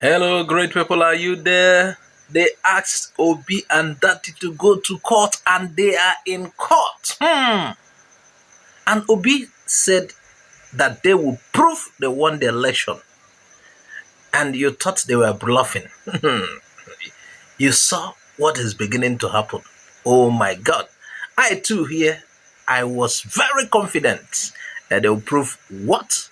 Hello, great people. Are you there? They asked Obi and Datti to go to court, and they are in court. And Obi said that they will prove they won the election. And you thought they were bluffing. You saw what is beginning to happen. Oh my God. I too here, I was very confident that they will prove what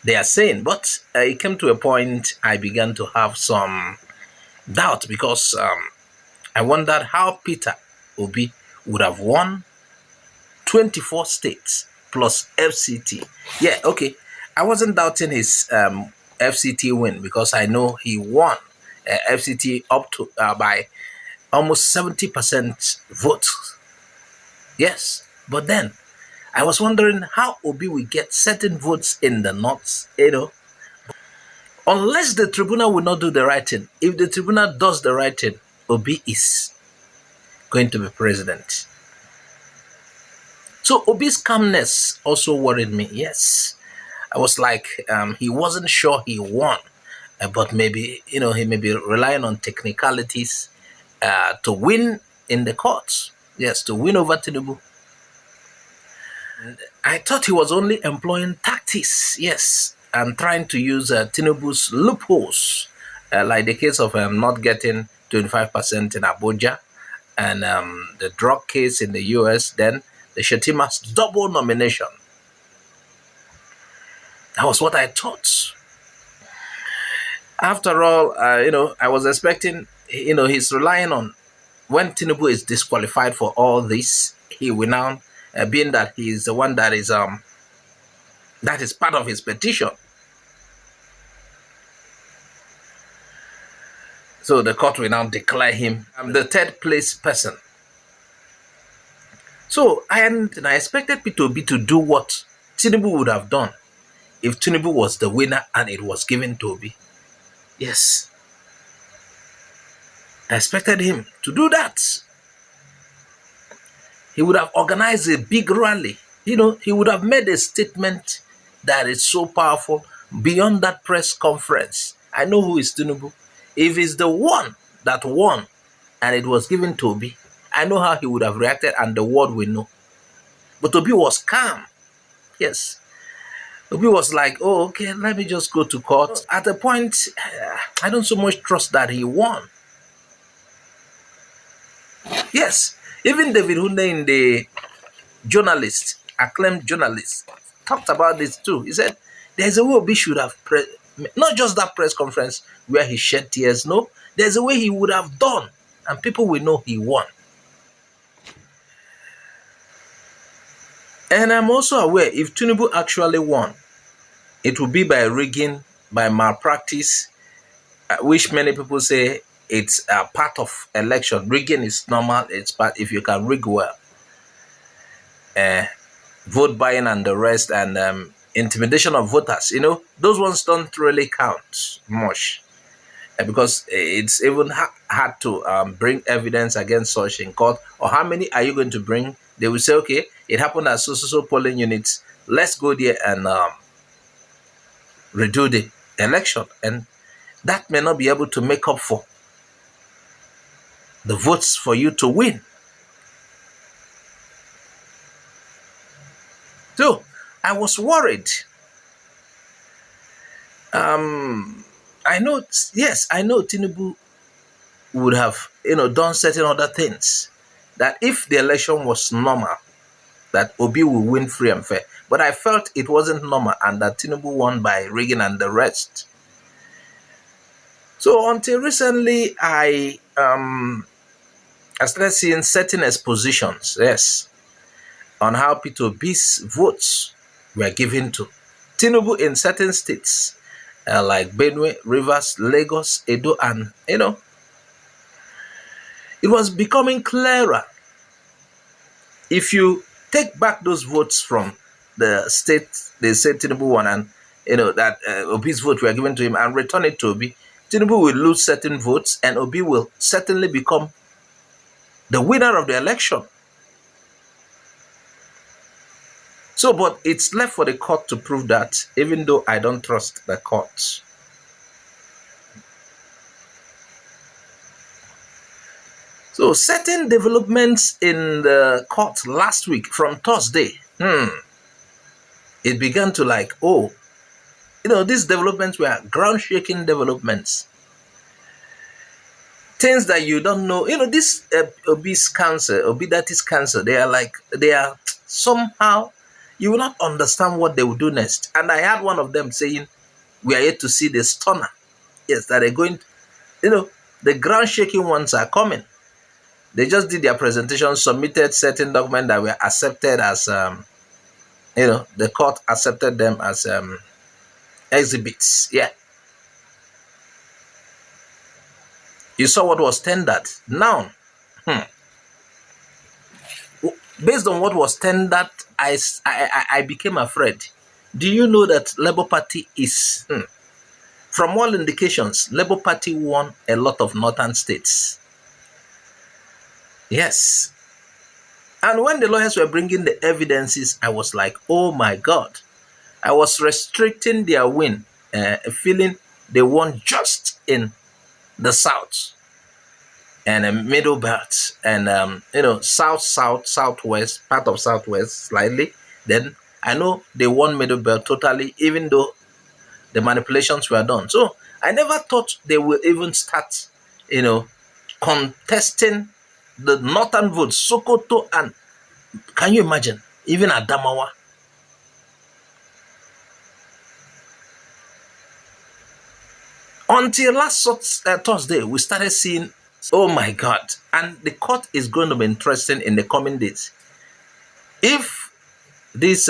they are saying. But it came to a point I began to have some doubt because I wondered how Peter Obi would have won 24 states plus FCT. Yeah, okay. I wasn't doubting his FCT win because I know he won FCT up to by almost 70% votes. Yes, but then I was wondering how Obi will get certain votes in the north, unless the tribunal will not do the right thing. If the tribunal does the right thing, Obi is going to be president. So Obi's calmness also worried me. Yes, I was like, he wasn't sure he won, but maybe, he may be relying on technicalities to win in the courts. Yes, to win over Tinubu. I thought he was only employing tactics, yes, and trying to use Tinubu's loopholes, like the case of not getting 25% in Abuja, and the drug case in the US, then the Shetima's double nomination. That was what I thought. After all, I was expecting, he's relying on when Tinubu is disqualified for all this, he will now, being that he is the one that is part of his petition. So the court will now declare him the third place person. So I expected Peter Obi to do what Tinubu would have done if Tinubu was the winner and it was given to Obi. Yes. I expected him to do that. He would have organized a big rally. He would have made a statement that is so powerful beyond that press conference. I know who is Tinubu. If he's the one that won and it was given to Obi, I know how he would have reacted and the world will know. But Obi was calm. Yes. Obi was like, oh, okay, let me just go to court. At a point, I don't so much trust that he won. Yes. Even David Hunde, the acclaimed journalist, talked about this too. He said, there's a way Obi should have, not just that press conference where he shed tears, no. There's a way he would have done, and people will know he won. And I'm also aware if Tinubu actually won, it will be by rigging, by malpractice, which many people say it's a part of election. Rigging is normal. It's part if you can rig well. Vote buying and the rest, and intimidation of voters. Those ones don't really count much because it's even hard to bring evidence against such in court. Or how many are you going to bring? They will say, okay, it happened at so polling units. Let's go there and redo the election. And that may not be able to make up for the votes for you to win. So I was worried. I know Tinubu would have, done certain other things that if the election was normal, that Obi will win free and fair. But I felt it wasn't normal and that Tinubu won by rigging and the rest. So until recently, I started seeing certain expositions, yes, on how Peter Obi's votes were given to Tinubu in certain states, like Benue, Rivers, Lagos, Edo, and, it was becoming clearer. If you take back those votes from the state, they said Tinubu won, and, that Obi's vote were given to him, and return it to Obi, Tinubu will lose certain votes, and Obi will certainly become the winner of the election. So, but it's left for the court to prove that, even though I don't trust the courts. So certain developments in the court last week from Thursday, it began to like, oh, these developments were ground-shaking developments. Things that you don't know. This Obi's cancer, Obi Datti's cancer, they are somehow, you will not understand what they will do next. And I had one of them saying, we are yet to see the stunner. Yes, that they're going, the ground-shaking ones are coming. They just did their presentation, submitted certain documents that were accepted as, the court accepted them as exhibits. Yeah. You saw what was tendered. Now, based on what was tendered, I became afraid. Do you know that Labour Party is, from all indications, Labour Party won a lot of northern states. Yes. And when the lawyers were bringing the evidences, I was like, oh my God. I was restricting their win, feeling they won just in the south and a middle belt and, south, southwest, part of southwest slightly. Then I know they won middle belt totally, even though the manipulations were done. So I never thought they would even start, contesting the northern votes, Sokoto, and can you imagine, even Adamawa? Until last Thursday, we started seeing, oh my God, and the court is going to be interesting in the coming days. If this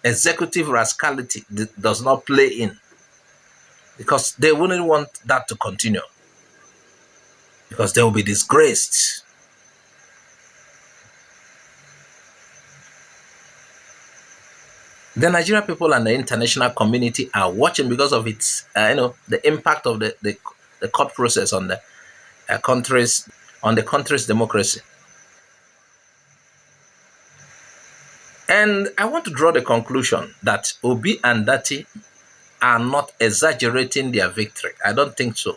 executive rascality does not play in, because they wouldn't want that to continue, because they will be disgraced. The Nigerian people and the international community are watching because of its, the impact of the court process on the country's democracy. And I want to draw the conclusion that Obi and Datti are not exaggerating their victory. I don't think so.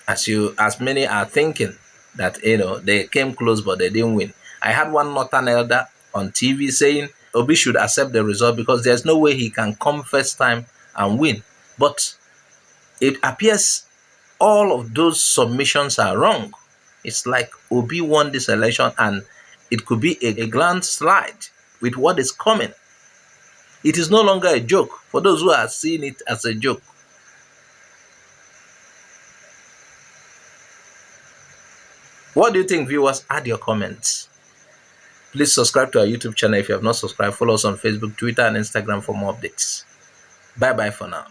As many are thinking that, they came close but they didn't win. I had one northern elder on TV saying Obi should accept the result because there's no way he can come first time and win. But it appears all of those submissions are wrong. It's like Obi won this election and it could be a landslide with what is coming. It is no longer a joke for those who are seeing it as a joke. What do you think, viewers? Add your comments. Please subscribe to our YouTube channel if you have not subscribed. Follow us on Facebook, Twitter, and Instagram for more updates. Bye-bye for now.